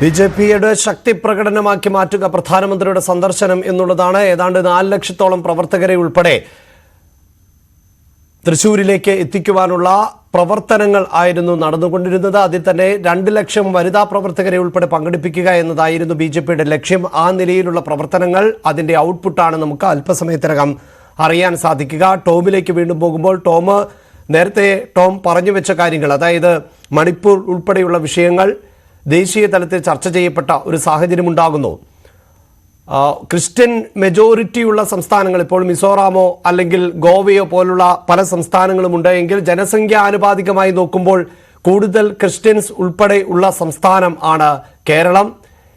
ബിജെപിയുടെ ശക്തി പ്രകടനമാക്കി മാറ്റുക പ്രധാനമന്ത്രിയുടെ സന്ദർശനം എന്നുള്ളതാണ്. ഏതാണ്ട് 4 ലക്ഷത്തോളം പ്രവർത്തകരെ ഉൾപ്പെടെ തൃശ്ശൂരിലേക്ക് എത്തിക്കുവാനുള്ള പ്രവർത്തനങ്ങൾ ആയിരുന്നു നടന്നുകൊണ്ടിരുന്നത്. അതിൽ തന്നെ 2 ലക്ഷം വനിതാ പ്രവർത്തകരെ ഉൾപ്പെടെ പങ്കെടുപ്പിക്കുക എന്നതായിരുന്നു ബിജെപിയുടെ ലക്ഷ്യം. ആ നിലയിലുള്ള പ്രവർത്തനങ്ങൾ, അതിന്റെ ഔട്ട്പുട്ടാണ് നമുക്ക് അല്പസമയത്തിനകം അറിയാൻ സാധിക്കുക. ടോമിലേക്ക് വീണ്ടും പോകുമ്പോൾ, നേരത്തെ ടോം പറഞ്ഞു വെച്ച കാര്യങ്ങൾ, അതായത് മണിപ്പൂർ ഉൾപ്പെടെയുള്ള വിഷയങ്ങൾ ദേശീയ തലത്തിൽ ചർച്ച ചെയ്യപ്പെട്ട ഒരു സാഹചര്യം ഉണ്ടാകുന്നു. ക്രിസ്ത്യൻ മെജോറിറ്റിയുള്ള സംസ്ഥാനങ്ങൾ, ഇപ്പോൾ മിസോറാമോ അല്ലെങ്കിൽ ഗോവയോ പോലുള്ള പല സംസ്ഥാനങ്ങളും ഉണ്ടെങ്കിൽ ജനസംഖ്യ ആനുപാതികമായി നോക്കുമ്പോൾ കൂടുതൽ ക്രിസ്ത്യൻസ് ഉൾപ്പെടെ ഉള്ള സംസ്ഥാനം ആണ് കേരളം.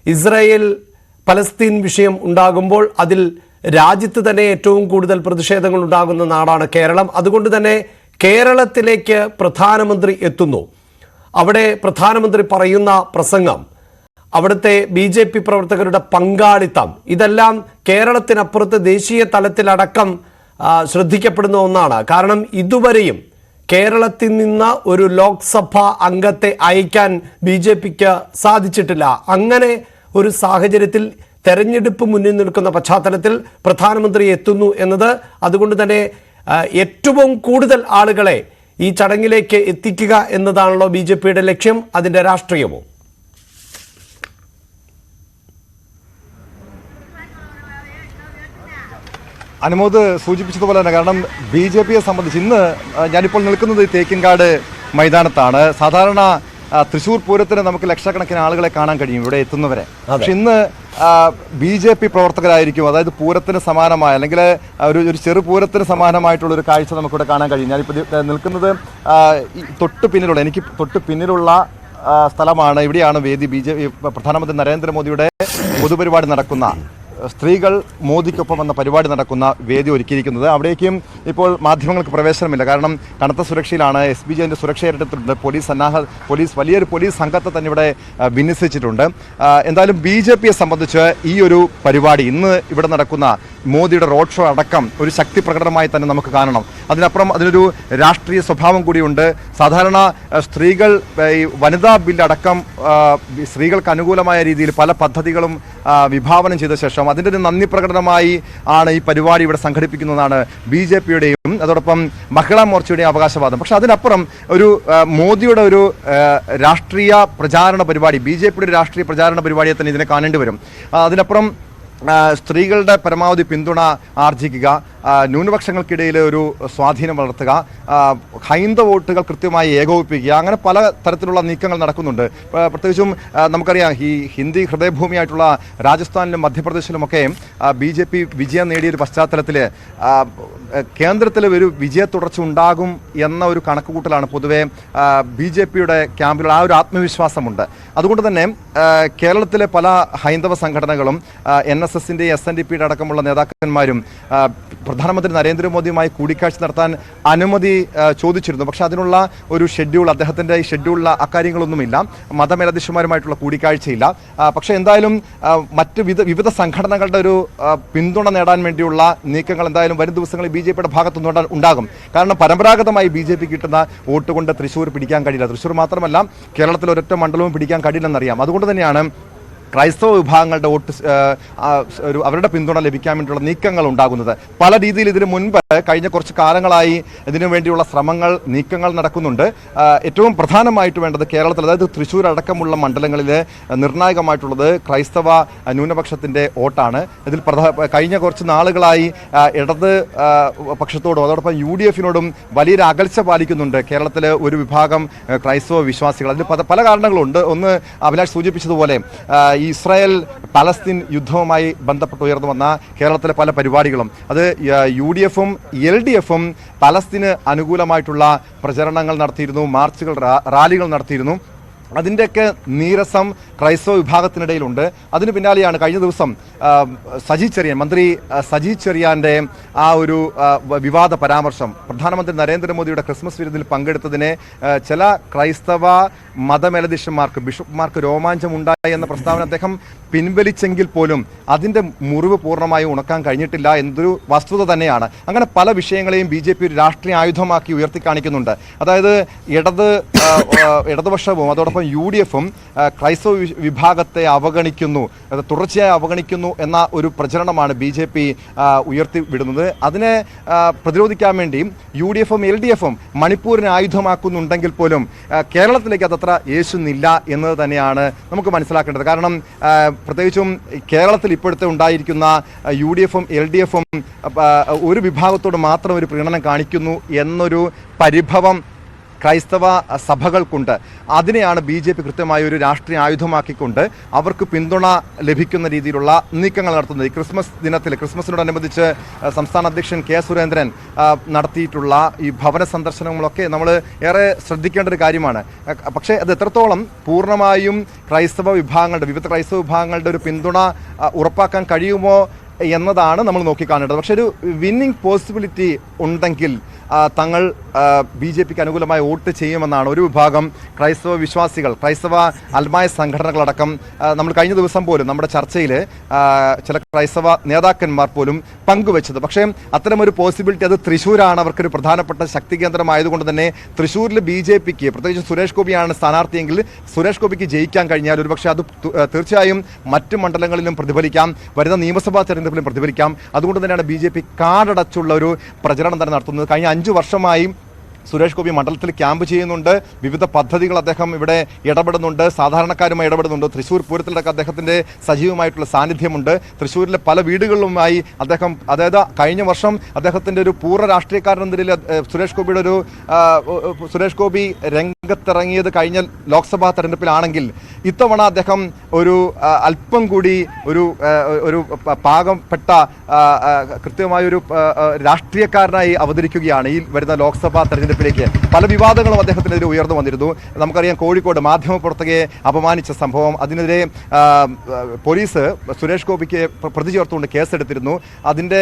ഇസ്രായേൽ പലസ്തീൻ വിഷയം ഉണ്ടാകുമ്പോൾ അതിൽ രാജ്യത്ത് തന്നെ ഏറ്റവും കൂടുതൽ പ്രതിഷേധങ്ങൾ ഉണ്ടാകുന്ന നാടാണ് കേരളം. അതുകൊണ്ട് തന്നെ കേരളത്തിലേക്ക് പ്രധാനമന്ത്രി എത്തുന്നു. അവിടെ പ്രധാനമന്ത്രി പറയുന്ന പ്രസംഗം, അവിടുത്തെ BJP പ്രവർത്തകരുടെ പങ്കാളിത്തം, ഇതെല്ലാം കേരളത്തിനപ്പുറത്ത് ദേശീയ തലത്തിലടക്കം ശ്രദ്ധിക്കപ്പെടുന്ന ഒന്നാണ്. കാരണം ഇതുവരെയും കേരളത്തിൽ നിന്ന് ഒരു ലോക്സഭാ അംഗത്തെ അയക്കാൻ BJPക്ക് സാധിച്ചിട്ടില്ല. അങ്ങനെ ഒരു സാഹചര്യത്തിൽ തെരഞ്ഞെടുപ്പ് മുന്നിൽ നിൽക്കുന്ന പശ്ചാത്തലത്തിൽ പ്രധാനമന്ത്രി എത്തുന്നു എന്നത്, അതുകൊണ്ട് തന്നെ ഏറ്റവും കൂടുതൽ ആളുകളെ ഈ ചടങ്ങിലേക്ക് എത്തിക്കുക എന്നതാണല്ലോ BJPയുടെ ലക്ഷ്യം, അതിന്റെ രാഷ്ട്രീയവും. അനുമോദ് സൂചിപ്പിച്ചതുപോലെ തന്നെ, കാരണം BJPയെ സംബന്ധിച്ച് ഇന്ന് ഞാനിപ്പോൾ നിൽക്കുന്നത് തേക്കിൻകാട് മൈതാനത്താണ്. സാധാരണ തൃശ്ശൂർ പൂരത്തിന് നമുക്ക് ലക്ഷക്കണക്കിന് ആളുകളെ കാണാൻ കഴിയും ഇവിടെ എത്തുന്നവരെ. പക്ഷെ ഇന്ന് BJP പ്രവർത്തകരായിരിക്കും, അതായത് പൂരത്തിന് സമാനമായ അല്ലെങ്കിൽ ഒരു ചെറു പൂരത്തിന് സമാനമായിട്ടുള്ളൊരു കാഴ്ച നമുക്കിവിടെ കാണാൻ കഴിയും. ഞാനിപ്പോൾ നിൽക്കുന്നത് എനിക്ക് തൊട്ട് പിന്നിലുള്ള സ്ഥലമാണ്. ഇവിടെയാണ് വേദി. പ്രധാനമന്ത്രി നരേന്ദ്രമോദിയുടെ പൊതുപരിപാടി നടക്കുന്ന, സ്ത്രീകൾ മോദിക്കൊപ്പം എന്ന പരിപാടി നടക്കുന്ന വേദി ഒരുക്കിയിരിക്കുന്നത്. അവിടേക്കും ഇപ്പോൾ മാധ്യമങ്ങൾക്ക് പ്രവേശനമില്ല, കാരണം കനത്ത സുരക്ഷയിലാണ്. SBJന്റെ സുരക്ഷ ഏറ്റെടുത്തിട്ടുണ്ട്. പോലീസ് വലിയൊരു പോലീസ് സംഘത്തെ തന്നെ ഇവിടെ വിന്യസിച്ചിട്ടുണ്ട്. എന്തായാലും BJPയെ സംബന്ധിച്ച് ഈ ഒരു പരിപാടി, ഇന്ന് ഇവിടെ നടക്കുന്ന മോദിയുടെ റോഡ് ഷോ അടക്കം ഒരു ശക്തി പ്രകടനമായി തന്നെ നമുക്ക് കാണണം. അതിനപ്പുറം അതിനൊരു രാഷ്ട്രീയ സ്വഭാവം കൂടിയുണ്ട്. സാധാരണ സ്ത്രീകൾ, ഈ വനിതാ ബില്ലടക്കം സ്ത്രീകൾക്ക് അനുകൂലമായ രീതിയിൽ പല പദ്ധതികളും വിഭാവനം ചെയ്ത ശേഷം അതിൻ്റെ ഒരു നന്ദി പ്രകടനമായി ആണ് ഈ പരിപാടി ഇവിടെ സംഘടിപ്പിക്കുന്നതാണ് BJPയുടെയും അതോടൊപ്പം മഹിളാ മോർച്ചയുടെയും അവകാശവാദം. പക്ഷെ അതിനപ്പുറം ഒരു മോദിയുടെ ഒരു രാഷ്ട്രീയ പ്രചാരണ പരിപാടി, BJPയുടെ രാഷ്ട്രീയ പ്രചാരണ പരിപാടിയെ തന്നെ ഇതിനെ കാണേണ്ടി വരും. അതിനപ്പുറം സ്ത്രീകളുടെ പരമാവധി പിന്തുണ ആർജിക്കുക, ന്യൂനപക്ഷങ്ങൾക്കിടയിൽ ഒരു സ്വാധീനം വളർത്തുക, ഹൈന്ദവ വോട്ടുകൾ കൃത്യമായി ഏകോപിപ്പിക്കുക, അങ്ങനെ പല തരത്തിലുള്ള നീക്കങ്ങൾ നടക്കുന്നുണ്ട്. പ്രത്യേകിച്ചും നമുക്കറിയാം, ഈ ഹിന്ദി ഹൃദയഭൂമിയായിട്ടുള്ള രാജസ്ഥാനിലും മധ്യപ്രദേശിലുമൊക്കെ BJP വിജയം നേടിയൊരു പശ്ചാത്തലത്തിൽ കേന്ദ്രത്തിൽ ഒരു വിജയ തുടർച്ച ഉണ്ടാകും എന്ന ഒരു കണക്കുകൂട്ടലാണ് പൊതുവെ BJPയുടെ ക്യാമ്പിലുള്ള ആ ഒരു ആത്മവിശ്വാസമുണ്ട്. അതുകൊണ്ട് തന്നെ കേരളത്തിലെ പല ഹൈന്ദവ സംഘടനകളും NSSന്റെ SNDPയുടെ അടക്കമുള്ള നേതാക്കന്മാരും പ്രധാനമന്ത്രി നരേന്ദ്രമോദിയുമായി കൂടിക്കാഴ്ച നടത്താൻ അനുമതി ചോദിച്ചിരുന്നു. പക്ഷെ അതിനുള്ള ഒരു ഷെഡ്യൂൾ, അദ്ദേഹത്തിൻ്റെ ഈ ഷെഡ്യൂളിൽ അക്കാര്യങ്ങളൊന്നുമില്ല. മതമേലധ്യക്ഷന്മാരുമായിട്ടുള്ള കൂടിക്കാഴ്ചയില്ല. പക്ഷേ എന്തായാലും മറ്റ് വിവിധ സംഘടനകളുടെ ഒരു പിന്തുണ നേടാൻ വേണ്ടിയുള്ള നീക്കങ്ങൾ എന്തായാലും വരും ദിവസങ്ങളിൽ BJPയുടെ ഭാഗത്തുനിന്ന് ഉണ്ടാകും. കാരണം പരമ്പരാഗതമായി BJP കിട്ടുന്ന വോട്ട് കൊണ്ട് തൃശ്ശൂർ പിടിക്കാൻ കഴിയില്ല. തൃശ്ശൂർ മാത്രമല്ല, കേരളത്തിൽ ഒരൊറ്റ മണ്ഡലവും പിടിക്കാൻ കഴിയില്ലെന്നറിയാം. അതുകൊണ്ട് തന്നെയാണ് ക്രൈസ്തവ വിഭാഗങ്ങളുടെ വോട്ട്, അവരുടെ പിന്തുണ ലഭിക്കാൻ വേണ്ടിയുള്ള നീക്കങ്ങൾ ഉണ്ടാകുന്നത്. പല രീതിയിൽ ഇതിനു മുൻപ് കഴിഞ്ഞ കുറച്ച് കാലങ്ങളായി ഇതിനു വേണ്ടിയുള്ള നീക്കങ്ങൾ നടക്കുന്നുണ്ട്. ഏറ്റവും പ്രധാനമായിട്ട് വേണ്ടത് കേരളത്തിൽ, അതായത് തൃശ്ശൂർ അടക്കമുള്ള മണ്ഡലങ്ങളിൽ നിർണായകമായിട്ടുള്ളത് ക്രൈസ്തവ ന്യൂനപക്ഷത്തിൻ്റെ വോട്ടാണ്. ഇതിൽ കഴിഞ്ഞ കുറച്ച് നാളുകളായി ഇടത് പക്ഷത്തോടും അതോടൊപ്പം UDFനോടും വലിയൊരു അകൽച്ച പാലിക്കുന്നുണ്ട് കേരളത്തിൽ ഒരു വിഭാഗം ക്രൈസ്തവ വിശ്വാസികൾ. അതിൽ പല കാരണങ്ങളുണ്ട്. ഒന്ന്, അഭിലാഷ് സൂചിപ്പിച്ചതുപോലെ ഇസ്രായേൽ പലസ്തീൻ യുദ്ധവുമായി ബന്ധപ്പെട്ട് ഉയർന്നു വന്ന കേരളത്തിലെ പല പരിപാടികളും, അത് UDFും LDFും പലസ്തീന് അനുകൂലമായിട്ടുള്ള പ്രചരണങ്ങൾ നടത്തിയിരുന്നു, മാർച്ചുകൾ, റാലികൾ നടത്തിയിരുന്നു. അതിൻ്റെയൊക്കെ നീരസം ക്രൈസ്തവ വിഭാഗത്തിനിടയിലുണ്ട്. അതിന് പിന്നാലെയാണ് കഴിഞ്ഞ ദിവസം സജി ചെറിയാൻ മന്ത്രി സജി ചെറിയാൻ്റെ ആ ഒരു വിവാദ പരാമർശം പ്രധാനമന്ത്രി നരേന്ദ്രമോദിയുടെ ക്രിസ്മസ് വിരുന്നിൽ പങ്കെടുത്തതിനെ ചില ക്രൈസ്തവ മതമേലധ്യക്ഷന്മാർക്ക് ബിഷപ്പ്മാർക്ക് രോമാഞ്ചമുണ്ടായി എന്ന പ്രസ്താവന അദ്ദേഹം പിൻവലിച്ചെങ്കിൽ പോലും അതിൻ്റെ മുറിവ് പൂർണ്ണമായി ഉണക്കാൻ കഴിഞ്ഞിട്ടില്ല എന്നതൊരു വസ്തുത തന്നെയാണ്. അങ്ങനെ പല വിഷയങ്ങളെയും BJP ഒരു രാഷ്ട്രീയ ആയുധമാക്കി ഉയർത്തി കാണിക്കുന്നുണ്ട്. അതായത് ഇടതുപക്ഷവും അതോടൊപ്പം UDFും ക്രൈസ്തവ വിഭാഗത്തെ അവഗണിക്കുന്നു, തുടർച്ചയായി അവഗണിക്കുന്നു എന്ന ഒരു പ്രചരണമാണ് BJP ഉയർത്തി വിടുന്നത്. അതിനെ പ്രതിരോധിക്കാൻ വേണ്ടി UDFും LDFും മണിപ്പൂരിനെ ആയുധമാക്കുന്നുണ്ടെങ്കിൽ പോലും കേരളത്തിലേക്ക് അതത്ര യേശുന്നില്ല എന്നത് തന്നെയാണ് നമുക്ക് മനസ്സിലാക്കേണ്ടത്. കാരണം പ്രത്യേകിച്ചും കേരളത്തിൽ ഇപ്പോഴത്തെ ഉണ്ടായിരിക്കുന്ന UDFും LDFും ഒരു വിഭാഗത്തോട് മാത്രം ഒരു പ്രീണനം കാണിക്കുന്നു എന്നൊരു പരിഭവം ക്രൈസ്തവ സഭകൾക്കുണ്ട്. അതിനെയാണ് BJP കൃത്യമായ ഒരു രാഷ്ട്രീയ ആയുധമാക്കിക്കൊണ്ട് അവർക്ക് പിന്തുണ ലഭിക്കുന്ന രീതിയിലുള്ള നീക്കങ്ങൾ നടത്തുന്നത്. ഈ ക്രിസ്മസ് ദിനത്തിൽ ക്രിസ്മസിനോടനുബന്ധിച്ച് സംസ്ഥാന അധ്യക്ഷൻ K. സുരേന്ദ്രൻ നടത്തിയിട്ടുള്ള ഈ ഭവന സന്ദർശനങ്ങളൊക്കെ നമ്മൾ ഏറെ ശ്രദ്ധിക്കേണ്ട ഒരു കാര്യമാണ്. പക്ഷേ അത് എത്രത്തോളം പൂർണ്ണമായും ക്രൈസ്തവ വിഭാഗങ്ങളുടെ വിവിധ ക്രൈസ്തവ വിഭാഗങ്ങളുടെ ഒരു പിന്തുണ ഉറപ്പാക്കാൻ കഴിയുമോ എന്നതാണ് നമ്മൾ നോക്കിക്കാണേണ്ടത്. പക്ഷേ ഒരു വിന്നിംഗ് പോസിബിലിറ്റി ഉണ്ടെങ്കിൽ തങ്ങൾ BJPക്ക് അനുകൂലമായി വോട്ട് ചെയ്യുമെന്നാണ് ഒരു വിഭാഗം ക്രൈസ്തവ വിശ്വാസികൾ, ക്രൈസ്തവ അൽമായ സംഘടനകളടക്കം നമ്മൾ കഴിഞ്ഞ ദിവസം പോലും നമ്മുടെ ചർച്ചയിൽ ചില ക്രൈസ്തവ നേതാക്കന്മാർ പോലും പങ്കുവെച്ചത്. പക്ഷേ അത്തരമൊരു പോസിബിലിറ്റി അത് തൃശ്ശൂരാണ് അവർക്കൊരു പ്രധാനപ്പെട്ട ശക്തി കേന്ദ്രമായതുകൊണ്ട് തന്നെ തൃശ്ശൂരിൽ BJPക്ക് പ്രത്യേകിച്ച് സുരേഷ് ഗോപിയാണ് സ്ഥാനാർത്ഥിയെങ്കിൽ സുരേഷ് ഗോപിക്ക് ജയിക്കാൻ കഴിഞ്ഞാൽ ഒരുപക്ഷെ അത് തീർച്ചയായും മറ്റ് മണ്ഡലങ്ങളിലും പ്രതിഫലിക്കാം, വരുന്ന നിയമസഭാ തെരഞ്ഞെടുപ്പിലും പ്രതിഫലിക്കാം. അതുകൊണ്ട് തന്നെയാണ് BJP കാടടച്ചുള്ള ഒരു പ്രചരണം തന്നെ നടത്തുന്നത്. കഴിഞ്ഞ 5 വർഷമായി സുരേഷ് ഗോപി മണ്ഡലത്തിൽ ക്യാമ്പ് ചെയ്യുന്നുണ്ട്. വിവിധ പദ്ധതികൾ അദ്ദേഹം ഇവിടെ ഇടപെടുന്നുണ്ട്, സാധാരണക്കാരുമായി ഇടപെടുന്നുണ്ട്. തൃശ്ശൂർ പൂരത്തിലൊക്കെ അദ്ദേഹത്തിൻ്റെ സജീവമായിട്ടുള്ള സാന്നിധ്യമുണ്ട്. തൃശ്ശൂരിലെ പല വീടുകളിലുമായി അദ്ദേഹം, അതായത് കഴിഞ്ഞ വർഷം അദ്ദേഹത്തിൻ്റെ ഒരു പൂർണ്ണ രാഷ്ട്രീയക്കാരൻ എന്ന നിലയിൽ സുരേഷ് ഗോപി രംഗത്തിറങ്ങിയത് കഴിഞ്ഞ ലോക്സഭാ തെരഞ്ഞെടുപ്പിലാണെങ്കിൽ ഇത്തവണ അദ്ദേഹം ഒരു അല്പം കൂടി ഒരു പാകപ്പെട്ട കൃത്യമായൊരു രാഷ്ട്രീയക്കാരനായി അവതരിക്കുകയാണ് ഈ വരുന്ന ലോക്സഭാ തെരഞ്ഞെടുപ്പിലേക്ക്. പല വിവാദങ്ങളും അദ്ദേഹത്തിനെതിരെ ഉയർന്നു വന്നിരുന്നു. നമുക്കറിയാം കോഴിക്കോട് മാധ്യമപ്രവർത്തകയെ അപമാനിച്ച സംഭവം, അതിനെതിരെ പോലീസ് സുരേഷ് ഗോപിക്ക് പ്രതി ചേർത്തുകൊണ്ട് കേസെടുത്തിരുന്നു. അതിൻ്റെ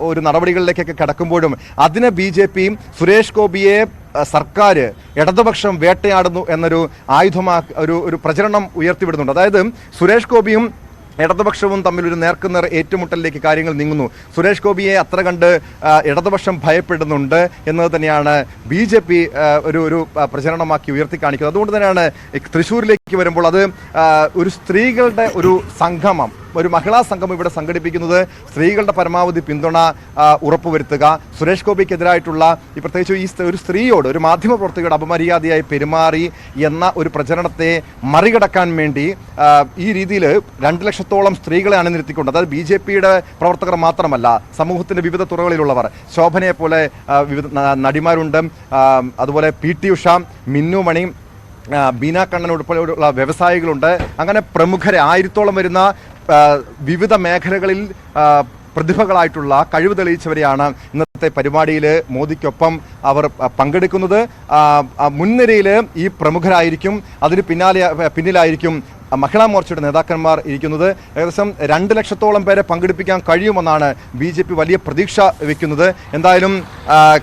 ഒരു നടപടികളിലേക്കൊക്കെ കടക്കുമ്പോഴും അതിനെ BJP സുരേഷ് ഗോപിയെ സർക്കാർ ഇടതുപക്ഷം വേട്ടയാടുന്നു എന്നൊരു ഒരു പ്രചരണം ഉയർത്തിവിടുന്നുണ്ട്. അതായത് സുരേഷ് ഗോപിയും ഇടതുപക്ഷവും തമ്മിലൊരു നേർക്കുനേർ ഏറ്റുമുട്ടലിലേക്ക് കാര്യങ്ങൾ നീങ്ങുന്നു. സുരേഷ് ഗോപിയെ അത്ര കണ്ട് ഇടതുപക്ഷം ഭയപ്പെടുന്നുണ്ട് എന്നത് തന്നെയാണ് BJP ഒരു പ്രചരണമാക്കി ഉയർത്തി കാണിക്കുന്നത്. അതുകൊണ്ട് തന്നെയാണ് തൃശ്ശൂരിലേക്ക് വരുമ്പോൾ അത് ഒരു സ്ത്രീകളുടെ ഒരു സംഗമം, ഒരു മഹിളാ സംഘം ഇവിടെ സംഘടിപ്പിക്കുന്നത് സ്ത്രീകളുടെ പരമാവധി പിന്തുണ ഉറപ്പുവരുത്തുക, സുരേഷ് ഗോപിക്കെതിരായിട്ടുള്ള ഈ പ്രത്യേകിച്ച് ഈ ഒരു സ്ത്രീയോട്, ഒരു മാധ്യമപ്രവർത്തകയോട് അപമര്യാദയായി പെരുമാറി എന്ന ഒരു പ്രചരണത്തെ മറികടക്കാൻ വേണ്ടി ഈ രീതിയിൽ 2 ലക്ഷത്തോളം സ്ത്രീകളെ അണിനിരത്തിക്കൊണ്ട്, അതായത് BJPയുടെ പ്രവർത്തകർ മാത്രമല്ല, സമൂഹത്തിൻ്റെ വിവിധ തുറകളിലുള്ളവർ, ശോഭനയെ പോലെ വിവിധ നടിമാരുണ്ട്, അതുപോലെ PT ഉഷ, മിന്നു മണി, ബീന കണ്ണൻ ഉൾപ്പെടെയുള്ള വ്യവസായികളുണ്ട്. അങ്ങനെ പ്രമുഖരെ 1000-ഓളം വരുന്ന വിവിധ മേഖലകളിൽ പ്രതിഭകളായിട്ടുള്ള കഴിവ് തെളിയിച്ചവരെയാണ് ഇന്നത്തെ പരിപാടിയിൽ മോദിക്കൊപ്പം അവർ പങ്കെടുക്കുന്നത്. മുൻനിരയിൽ ഈ പ്രമുഖരായിരിക്കും, അതിന് പിന്നിലായിരിക്കും മഹിളാ മോർച്ചയുടെ നേതാക്കന്മാർ ഇരിക്കുന്നത്. ഏകദേശം 2 ലക്ഷത്തോളം പേരെ പങ്കെടുപ്പിക്കാൻ കഴിയുമെന്നാണ് BJP വലിയ പ്രതീക്ഷ വയ്ക്കുന്നത്. എന്തായാലും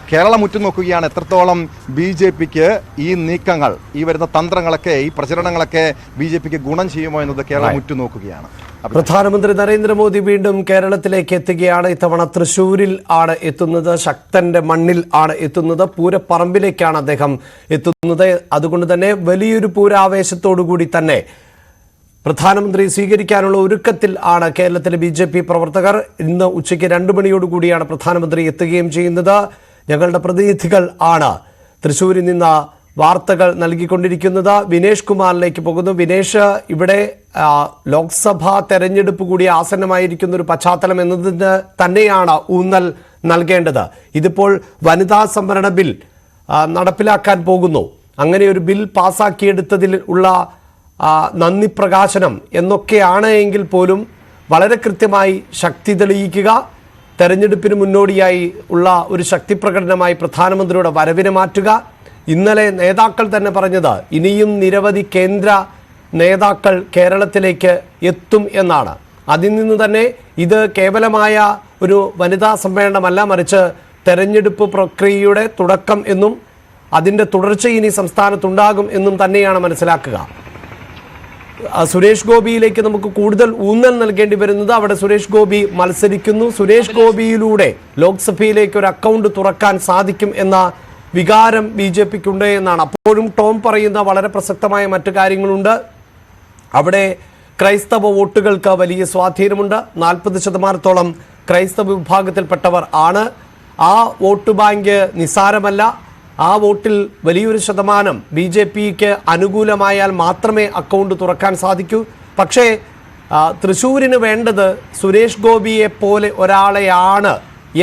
കേരളം ഉറ്റുനോക്കുകയാണ് എത്രത്തോളം BJPക്ക് ഈ നീക്കങ്ങൾ, ഈ വരുന്ന തന്ത്രങ്ങളൊക്കെ, ഈ പ്രചരണങ്ങളൊക്കെ BJPക്ക് ഗുണം ചെയ്യുമോ എന്നത് കേരളം ഉറ്റുനോക്കുകയാണ്. പ്രധാനമന്ത്രി നരേന്ദ്രമോദി വീണ്ടും കേരളത്തിലേക്ക് എത്തുകയാണ്. ഇത്തവണ തൃശ്ശൂരിൽ ആണ് എത്തുന്നത്, ശക്തന്റെ മണ്ണിൽ ആണ് എത്തുന്നത്, പൂരപ്പറമ്പിലേക്കാണ് അദ്ദേഹം എത്തുന്നത്. അതുകൊണ്ട് തന്നെ വലിയൊരു പൂരാവേശത്തോടു കൂടി തന്നെ പ്രധാനമന്ത്രി സ്വീകരിക്കാനുള്ള ഒരുക്കത്തിൽ ആണ് കേരളത്തിലെ BJP പ്രവർത്തകർ. ഇന്ന് ഉച്ചയ്ക്ക് 2 മണിയോടുകൂടിയാണ് പ്രധാനമന്ത്രി എത്തുകയും ചെയ്യുന്നത്. ഞങ്ങളുടെ പ്രതിനിധികൾ ആണ് തൃശ്ശൂരിൽ നിന്ന് വാർത്തകൾ നൽകിക്കൊണ്ടിരിക്കുന്നത്. വിനേഷ് കുമാറിലേക്ക് പോകുന്നു. വിനേഷ്, ഇവിടെ ലോക്സഭാ തെരഞ്ഞെടുപ്പ് കൂടി ആസന്നമായിരിക്കുന്ന ഒരു പശ്ചാത്തലം എന്നതിന് തന്നെയാണ് ഊന്നൽ നൽകേണ്ടത്. ഇതിപ്പോൾ വനിതാ സംവരണ ബിൽ നടപ്പിലാക്കാൻ പോകുന്നു. അങ്ങനെ ഒരു ബിൽ പാസാക്കിയെടുത്തതിൽ ഉള്ള നന്ദി പ്രകാശനം എന്നൊക്കെയാണ് എങ്കിൽ പോലും വളരെ കൃത്യമായി ശക്തി തെളിയിക്കുക, തെരഞ്ഞെടുപ്പിന് മുന്നോടിയായി ഉള്ള ഒരു ശക്തി പ്രകടനമായി പ്രധാനമന്ത്രിയുടെ വരവിനെ മാറ്റുക. ഇന്നലെ നേതാക്കൾ തന്നെ പറഞ്ഞത് ഇനിയും നിരവധി കേന്ദ്ര നേതാക്കൾ കേരളത്തിലേക്ക് എത്തും എന്നാണ്. അതിൽ നിന്ന് തന്നെ ഇത് കേവലമായ ഒരു വനിതാ സമ്മേളനമല്ല, മറിച്ച് തെരഞ്ഞെടുപ്പ് പ്രക്രിയയുടെ തുടക്കം എന്നും അതിൻ്റെ തുടർച്ച ഇനി സംസ്ഥാനത്തുണ്ടാകും എന്നും തന്നെയാണ് മനസ്സിലാക്കുക. സുരേഷ് ഗോപിയിലേക്ക് നമുക്ക് കൂടുതൽ ഊന്നൽ നൽകേണ്ടി വരുന്നത് അവിടെ സുരേഷ് ഗോപി മത്സരിക്കുന്നു, സുരേഷ് ഗോപിയിലൂടെ ലോക്സഭയിലേക്ക് ഒരു അക്കൗണ്ട് തുറക്കാൻ സാധിക്കും എന്ന വികാരം BJPക്കുണ്ട് എന്നാണ്. അപ്പോഴും ടോം പറയുന്ന വളരെ പ്രസക്തമായ മറ്റു കാര്യങ്ങളുണ്ട്. അവിടെ ക്രൈസ്തവ വോട്ടുകൾക്ക് വലിയ സ്വാധീനമുണ്ട്. 40% ക്രൈസ്തവ വിഭാഗത്തിൽപ്പെട്ടവർ ആണ്. ആ വോട്ട് ബാങ്ക് നിസ്സാരമല്ല. ആ വോട്ടിൽ വലിയൊരു ശതമാനം BJPക്ക് അനുകൂലമായാൽ മാത്രമേ അക്കൗണ്ട് തുറക്കാൻ സാധിക്കൂ. പക്ഷേ തൃശ്ശൂരിന് വേണ്ടത് സുരേഷ് ഗോപിയെ പോലെ ഒരാളെയാണ്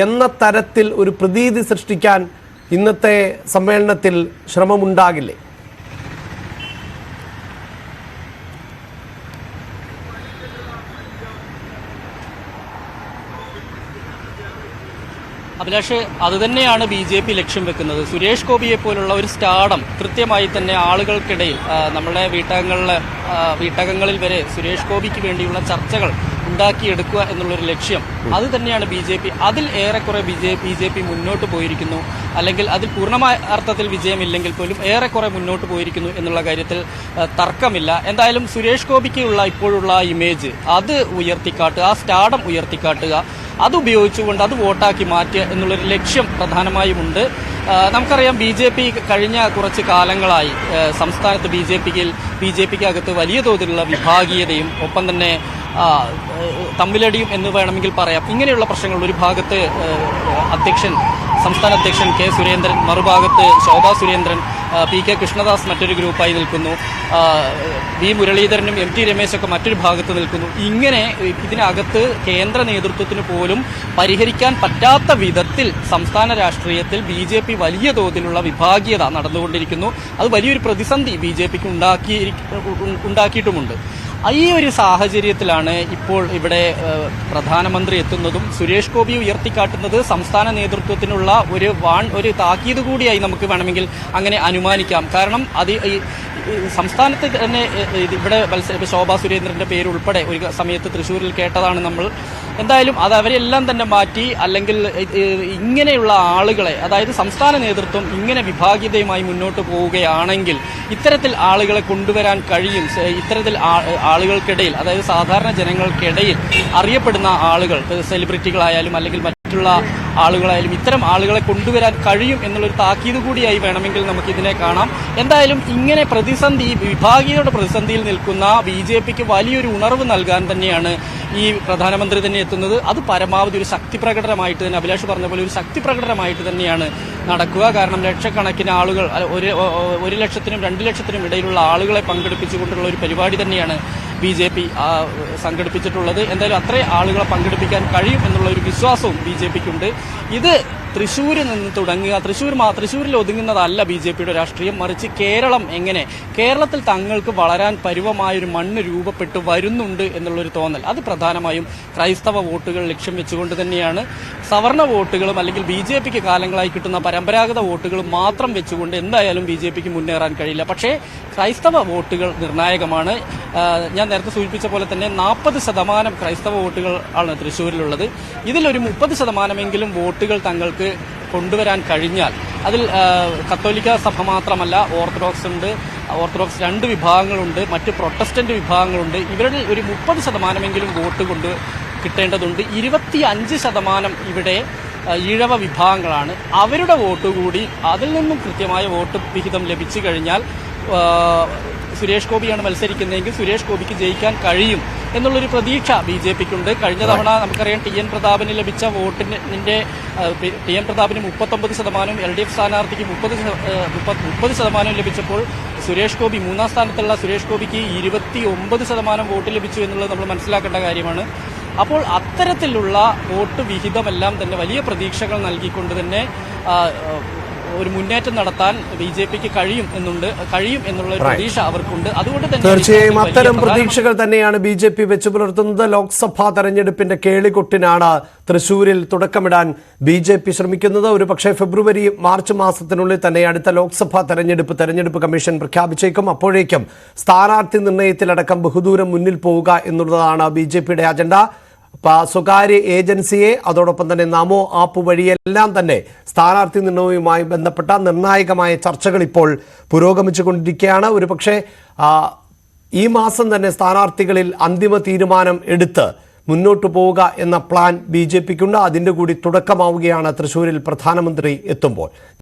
എന്ന തരത്തിൽ ഒരു പ്രതീതി സൃഷ്ടിക്കാൻ ഇന്നത്തെ സമ്മേളനത്തിൽ ശ്രമമുണ്ടാകില്ലേ? അഭിലാഷ്, അതുതന്നെയാണ് BJP ലക്ഷ്യം വെക്കുന്നത്. സുരേഷ് ഗോപിയെ പോലുള്ള ഒരു സ്റ്റാർഡം കൃത്യമായി തന്നെ ആളുകൾക്കിടയിൽ, നമ്മുടെ വീട്ടകങ്ങളിൽ വരെ സുരേഷ് ഗോപിക്ക് വേണ്ടിയുള്ള ചർച്ചകൾ ഉണ്ടാക്കിയെടുക്കുക എന്നുള്ളൊരു ലക്ഷ്യം, അത് തന്നെയാണ് BJP. അതിൽ ഏറെക്കുറെ BJP മുന്നോട്ട് പോയിരിക്കുന്നു. അല്ലെങ്കിൽ അതിൽ പൂർണ്ണമായ അർത്ഥത്തിൽ വിജയമില്ലെങ്കിൽ പോലും ഏറെക്കുറെ മുന്നോട്ട് പോയിരിക്കുന്നു എന്നുള്ള കാര്യത്തിൽ തർക്കമില്ല. എന്തായാലും സുരേഷ് ഗോപിക്കുള്ള ഇപ്പോഴുള്ള ഇമേജ് അത് ഉയർത്തിക്കാട്ടുക, ആ സ്റ്റാർഡം ഉയർത്തിക്കാട്ടുക, അതുപയോഗിച്ചുകൊണ്ട് അത് വോട്ടാക്കി മാറ്റുക എന്നുള്ളൊരു ലക്ഷ്യം പ്രധാനമായുമുണ്ട്. നമുക്കറിയാം BJP കഴിഞ്ഞ കുറച്ച് കാലങ്ങളായി സംസ്ഥാനത്ത് BJPക്ക് അകത്ത് വലിയ തോതിലുള്ള വിഭാഗീയതയും ഒപ്പം തന്നെ തമ്മിലടിയും എന്ന് വേണമെങ്കിൽ പറയാം. ഇങ്ങനെയുള്ള പ്രശ്നങ്ങൾ ഒരു ഭാഗത്ത് സംസ്ഥാന അധ്യക്ഷൻ K. സുരേന്ദ്രൻ, മറുഭാഗത്ത് ശോഭാ സുരേന്ദ്രൻ, PK കൃഷ്ണദാസ് മറ്റൊരു ഗ്രൂപ്പായി നിൽക്കുന്നു, V. മുരളീധരനും MT രമേശൊക്കെ മറ്റൊരു ഭാഗത്ത് നിൽക്കുന്നു. ഇങ്ങനെ ഇതിനകത്ത് കേന്ദ്ര നേതൃത്വത്തിന് പോലും പരിഹരിക്കാൻ പറ്റാത്ത വിധത്തിൽ സംസ്ഥാന രാഷ്ട്രീയത്തിൽ BJP വലിയ തോതിലുള്ള വിഭാഗീയത നടന്നുകൊണ്ടിരിക്കുന്നു. അത് വലിയൊരു പ്രതിസന്ധി BJPക്ക് ഉണ്ടാക്കിയിട്ടുമുണ്ട്. ഈ ഒരു സാഹചര്യത്തിലാണ് ഇപ്പോൾ ഇവിടെ പ്രധാനമന്ത്രി എത്തുന്നതും സുരേഷ് ഗോപി ഉയർത്തിക്കാട്ടുന്നത് സംസ്ഥാന നേതൃത്വത്തിനുള്ള ഒരു താക്കീത് കൂടിയായി നമുക്ക് വേണമെങ്കിൽ അങ്ങനെ അനുമാനിക്കാം. കാരണം സംസ്ഥാനത്ത് തന്നെ ഇവിടെ ശോഭാ സുരേന്ദ്രന്റെ പേര് ഉൾപ്പെടെ ഒരു സമയത്ത് തൃശ്ശൂരിൽ കേട്ടതാണ് നമ്മൾ. എന്തായാലും അത് അവരെല്ലാം തന്നെ മാറ്റി, അല്ലെങ്കിൽ ഇങ്ങനെയുള്ള ആളുകളെ, അതായത് സംസ്ഥാന നേതൃത്വം ഇങ്ങനെ വിഭാഗീയതയുമായി മുന്നോട്ട് പോവുകയാണെങ്കിൽ ഇത്തരത്തിൽ ആളുകളെ കൊണ്ടുവരാൻ കഴിയും. ഇത്തരത്തിൽ ആളുകൾക്കിടയിൽ, അതായത് സാധാരണ ജനങ്ങൾക്കിടയിൽ അറിയപ്പെടുന്ന ആളുകൾ, സെലിബ്രിറ്റികളായാലും അല്ലെങ്കിൽ മറ്റുള്ള ആളുകളായാലും ഇത്തരം ആളുകളെ കൊണ്ടുവരാൻ കഴിയും എന്നുള്ളൊരു താക്കീത് കൂടിയായി വേണമെങ്കിൽ നമുക്കിതിനെ കാണാം. എന്തായാലും ഇങ്ങനെ വിഭാഗീയതയുടെ പ്രതിസന്ധിയിൽ നിൽക്കുന്ന BJPക്ക് വലിയൊരു ഉണർവ് നൽകാൻ തന്നെയാണ് ഈ പ്രധാനമന്ത്രി തന്നെ എത്തുന്നത്. അത് പരമാവധി ഒരു ശക്തി പ്രകടനമായിട്ട് തന്നെ, അഭിലാഷ് പറഞ്ഞ പോലെ ഒരു ശക്തി പ്രകടനമായിട്ട് തന്നെയാണ് നടക്കുക. കാരണം ലക്ഷക്കണക്കിന് ആളുകൾ, 1 ലക്ഷത്തിനും 2 ലക്ഷത്തിനും ഇടയിലുള്ള ആളുകളെ പങ്കെടുപ്പിച്ചുകൊണ്ടുള്ള ഒരു പരിപാടി തന്നെയാണ് BJP സംഘടിപ്പിച്ചിട്ടുള്ളത്. എന്തായാലും അത്രയും ആളുകളെ പങ്കെടുപ്പിക്കാൻ കഴിയും എന്നുള്ള ഒരു വിശ്വാസവും BJPക്കുണ്ട്. ഇത് തൃശ്ശൂരിൽ നിന്ന് തുടങ്ങുക, തൃശ്ശൂരിൽ ഒതുങ്ങുന്നതല്ല BJPയുടെ രാഷ്ട്രീയം. മറിച്ച് കേരളത്തിൽ തങ്ങൾക്ക് വളരാൻ പരുവമായൊരു മണ്ണ് രൂപപ്പെട്ടു വരുന്നുണ്ട് എന്നുള്ളൊരു തോന്നൽ, അത് പ്രധാനമായും ക്രൈസ്തവ വോട്ടുകൾ ലക്ഷ്യം വെച്ചുകൊണ്ട് തന്നെയാണ്. സവർണ വോട്ടുകളും അല്ലെങ്കിൽ BJPക്ക് കാലങ്ങളായി കിട്ടുന്ന പരമ്പരാഗത വോട്ടുകളും മാത്രം വെച്ചുകൊണ്ട് എന്തായാലും BJPക്ക് മുന്നേറാൻ കഴിയില്ല. പക്ഷേ ക്രൈസ്തവ വോട്ടുകൾ നിർണായകമാണ്. ഞാൻ നേരത്തെ സൂചിപ്പിച്ച പോലെ തന്നെ 40% ക്രൈസ്തവ വോട്ടുകൾ ആണ് തൃശ്ശൂരിലുള്ളത്. ഇതിലൊരു 30% വോട്ടുകൾ തങ്ങൾക്ക് കൊണ്ടുവരാൻ കഴിഞ്ഞാൽ, അതിൽ കത്തോലിക്ക സഭ മാത്രമല്ല, ഓർത്തഡോക്സ് 2 വിഭാഗങ്ങളുണ്ട്, മറ്റ് പ്രൊട്ടസ്റ്റന്റ് വിഭാഗങ്ങളുണ്ട്. ഇവരുടെ ഒരു 30% വോട്ട് കൊണ്ട് കിട്ടേണ്ടതുണ്ട്. 25% ഇവിടെ ഈഴവ വിഭാഗങ്ങളാണ്. അവരുടെ വോട്ട് കൂടി അതിൽ നിന്നും കൃത്യമായ വോട്ട് വിഹിതം ലഭിച്ചു കഴിഞ്ഞാൽ സുരേഷ് ഗോപിയാണ് മത്സരിക്കുന്നതെങ്കിൽ സുരേഷ് ഗോപിക്ക് ജയിക്കാൻ കഴിയും എന്നുള്ളൊരു പ്രതീക്ഷ BJPക്കുണ്ട്. കഴിഞ്ഞ തവണ നമുക്കറിയാം TN പ്രതാപന് ലഭിച്ച വോട്ടിന്റെ TN പ്രതാപന് 39%, LDF സ്ഥാനാർത്ഥിക്ക് 30% ലഭിച്ചപ്പോൾ സുരേഷ് ഗോപി 3ാം സ്ഥാനത്തുള്ള സുരേഷ് ഗോപിക്ക് 29% വോട്ട് ലഭിച്ചു എന്നുള്ളത് നമ്മൾ മനസ്സിലാക്കേണ്ട കാര്യമാണ്. അപ്പോൾ അത്തരത്തിലുള്ള വോട്ട് വിഹിതമെല്ലാം തന്നെ വലിയ പ്രതീക്ഷകൾ നൽകിക്കൊണ്ട് തന്നെ ഒരു മുന്നേറ്റം നടത്താൻ BJPക്ക് കഴിയും എന്നുള്ള ഒരു പ്രതീക്ഷ അവർക്കുണ്ട്. അതുകൊണ്ട് തന്നെ തീർച്ചയായും അത്തരം പ്രതീക്ഷകൾ തന്നെയാണ് BJP വെച്ചു പുലർത്തുന്നത്. ലോക്സഭാ തെരഞ്ഞെടുപ്പിന്റെ കേളികൊട്ടിനാണ് തൃശൂരിൽ തുടക്കമിടാൻ BJP ശ്രമിക്കുന്നത്. ഒരു പക്ഷേ ഫെബ്രുവരി മാർച്ച് മാസത്തിനുള്ളിൽ തന്നെ അടുത്ത ലോക്സഭാ തെരഞ്ഞെടുപ്പ് കമ്മീഷൻ പ്രഖ്യാപിച്ചേക്കും. അപ്പോഴേക്കും സ്ഥാനാർത്ഥി നിർണയത്തിലടക്കം ബഹുദൂരം മുന്നിൽ പോവുക എന്നുള്ളതാണ് BJPയുടെ അജണ്ട. സ്വകാര്യ ഏജൻസിയെ അതോടൊപ്പം തന്നെ നമോ ആപ്പ് വഴിയെല്ലാം തന്നെ സ്ഥാനാർത്ഥി നിർണയവുമായി ബന്ധപ്പെട്ട നിർണായകമായ ചർച്ചകൾ ഇപ്പോൾ പുരോഗമിച്ചുകൊണ്ടിരിക്കുകയാണ്. ഒരു പക്ഷേ ഈ മാസം തന്നെ സ്ഥാനാർത്ഥികളിൽ അന്തിമ തീരുമാനം എടുത്ത് മുന്നോട്ട് പോവുക എന്ന പ്ലാൻ BJPക്കുണ്ട്. അതിൻ്റെ കൂടി തുടക്കമാവുകയാണ് തൃശ്ശൂരിൽ പ്രധാനമന്ത്രി എത്തുമ്പോൾ.